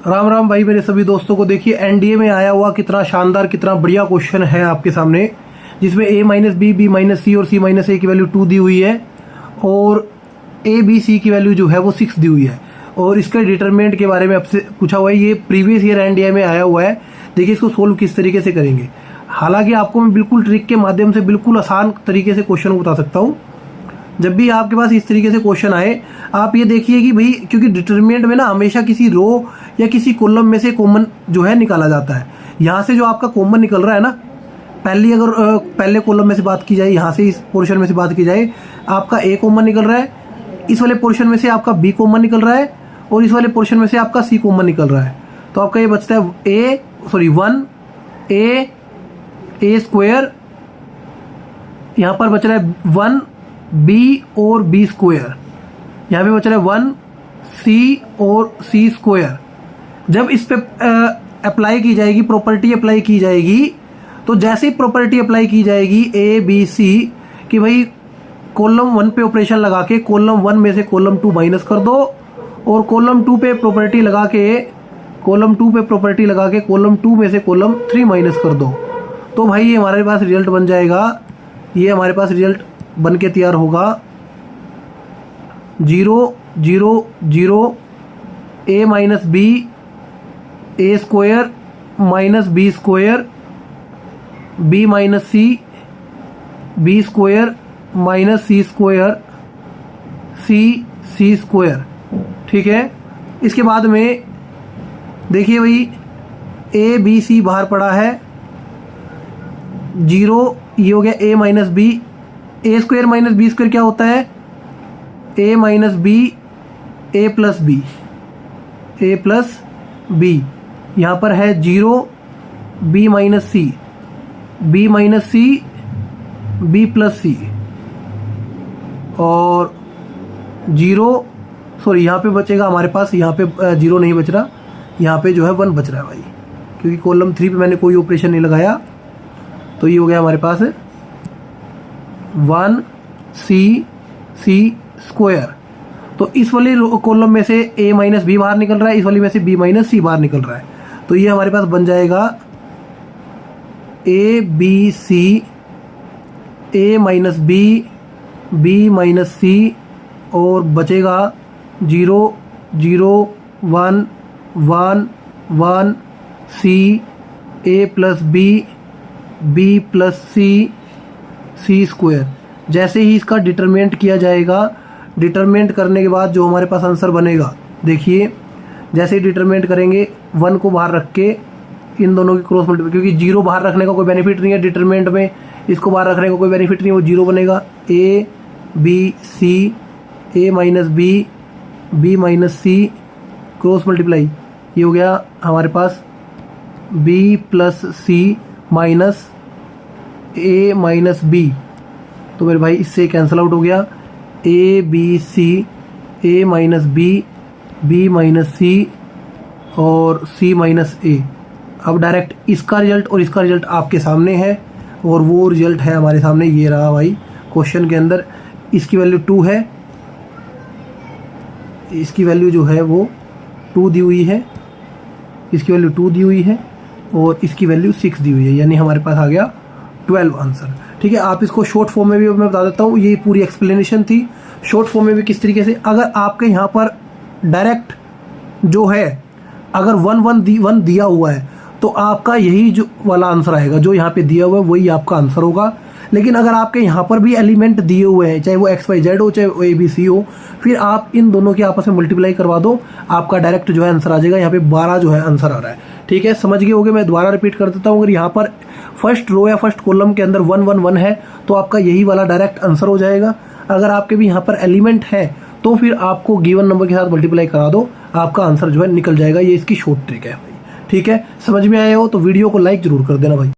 राम राम भाई मेरे सभी दोस्तों को। देखिए एनडीए में आया हुआ कितना शानदार कितना बढ़िया क्वेश्चन है आपके सामने, जिसमें a minus B B minus C और c माइनस ए की वैल्यू 2 दी हुई है और a b c की वैल्यू जो है वो 6 दी हुई है और इसका डिटरमिनेंट के बारे में आपसे पूछा हुआ है। ये प्रीवियस ईयर एनडीए में आया हुआ है। देखिए इसको सोल्व किस तरीके से करेंगे। हालांकि आपको मैं बिल्कुल ट्रिक के माध्यम से बिल्कुल आसान तरीके से क्वेश्चन को बता सकता हूँ। जब भी आपके पास इस तरीके से क्वेश्चन आए आप ये देखिए कि भाई, क्योंकि डिटरमिनेंट में ना हमेशा किसी रो या किसी कॉलम में से कॉमन जो है निकाला जाता है। यहाँ से जो आपका कॉमन निकल रहा है ना, पहले कॉलम में से बात की जाए, यहाँ से इस पोर्शन में से बात की जाए, आपका ए कॉमन निकल रहा है, इस वाले पोर्शन में से आपका बी कॉमन निकल रहा है और इस वाले पोर्शन में से आपका सी कॉमन निकल रहा है। तो आपका ये बचता है 1 ए स्क्वायर, यहाँ पर बच रहा है 1 बी और बी स्क्वायर, यहाँ पे बच रहा है 1 सी और सी स्क्वायर। जब इस पे अप्लाई की जाएगी, प्रॉपर्टी अप्लाई की जाएगी, तो जैसे ही प्रॉपर्टी अप्लाई की जाएगी ए बी सी कि भाई कॉलम 1 पे ऑपरेशन लगा के कॉलम 1 में से कॉलम 2 माइनस कर दो और कॉलम 2 पे प्रॉपर्टी लगा के कॉलम 2 में से कॉलम 3 माइनस कर दो, तो भाई ये हमारे पास रिजल्ट बन जाएगा। ये हमारे पास रिजल्ट बन के तैयार होगा 0 0 0 a minus B A square minus B square B minus C B square minus C square C square. ठीक है, इसके बाद में देखिए भाई ए बी सी बाहर पड़ा है 0, ये हो गया a minus B, A square minus B square क्या होता है a minus B A plus B, यहाँ पर है 0 b minus C B plus C और 0, सॉरी यहाँ पे बचेगा हमारे पास, यहाँ पे 0 नहीं बच रहा, यहाँ पे जो है 1 बच रहा है भाई, क्योंकि कॉलम 3 पे मैंने कोई ऑपरेशन नहीं लगाया। तो ये हो गया हमारे पास 1 सी स्क्वायर। तो इस वाले कॉलम में से a माइनस बी बाहर निकल रहा है, इस वाली में से b माइनस सी बाहर निकल रहा है, तो ये हमारे पास बन जाएगा a b c a minus b minus C और बचेगा 0 0 1 1 1 C a plus B plus C square. जैसे ही इसका डिटरमिनेंट किया जाएगा, डिटरमिनेंट करने के बाद जो हमारे पास आंसर बनेगा, देखिए जैसे ही डिटरमिनेंट करेंगे 1 को बाहर रख के इन दोनों की क्रॉस मल्टीप्लाई, क्योंकि 0 बाहर रखने का कोई बेनिफिट नहीं है डिटरमिनेंट में, इसको बाहर रखने का कोई बेनिफिट नहीं है, वो 0 बनेगा। A B C A minus B minus C cross multiply, ये हो गया हमारे पास B plus C minus A minus B, तो मेरे भाई इससे कैंसिल आउट हो गया। A B C A minus B minus C और सी माइनस ए। अब डायरेक्ट इसका रिजल्ट और इसका रिजल्ट आपके सामने है और वो रिजल्ट है हमारे सामने, ये रहा भाई क्वेश्चन के अंदर। इसकी वैल्यू 2 है, इसकी वैल्यू जो है वो 2 दी हुई है, इसकी वैल्यू 2 दी हुई है और इसकी वैल्यू 6 दी हुई है, यानी हमारे पास आ गया 12 आंसर। ठीक है, आप इसको शॉर्ट फॉर्म में भी मैं बता देता हूँ, ये पूरी एक्सप्लेनेशन थी। शॉर्ट फॉर्म में भी किस तरीके से, अगर आपके यहाँ पर डायरेक्ट जो है अगर 1 दिया हुआ है तो आपका यही जो वाला आंसर आएगा, जो यहाँ पे दिया हुआ है वही आपका आंसर होगा। लेकिन अगर आपके यहाँ पर भी एलिमेंट दिए हुए हैं, चाहे वो XYZ हो चाहे वो ABC हो, फिर आप इन दोनों की आपस में मल्टीप्लाई करवा दो, आपका डायरेक्ट जो है आंसर आ जाएगा। यहाँ पे 12 जो है आंसर आ रहा है। ठीक है, समझ गए होंगे। मैं दोबारा रिपीट कर देता हूँ, अगर यहाँ पर फर्स्ट रो या फर्स्ट कॉलम के अंदर 1 1 1 है तो आपका यही वाला डायरेक्ट आंसर हो जाएगा। अगर आपके भी यहाँ पर एलिमेंट है तो फिर आपको गिवन नंबर के साथ मल्टीप्लाई करा दो, आपका आंसर जो है निकल जाएगा। ये इसकी शॉर्ट ट्रिक है भाई। ठीक है, समझ में आया हो तो वीडियो को लाइक जरूर कर देना भाई।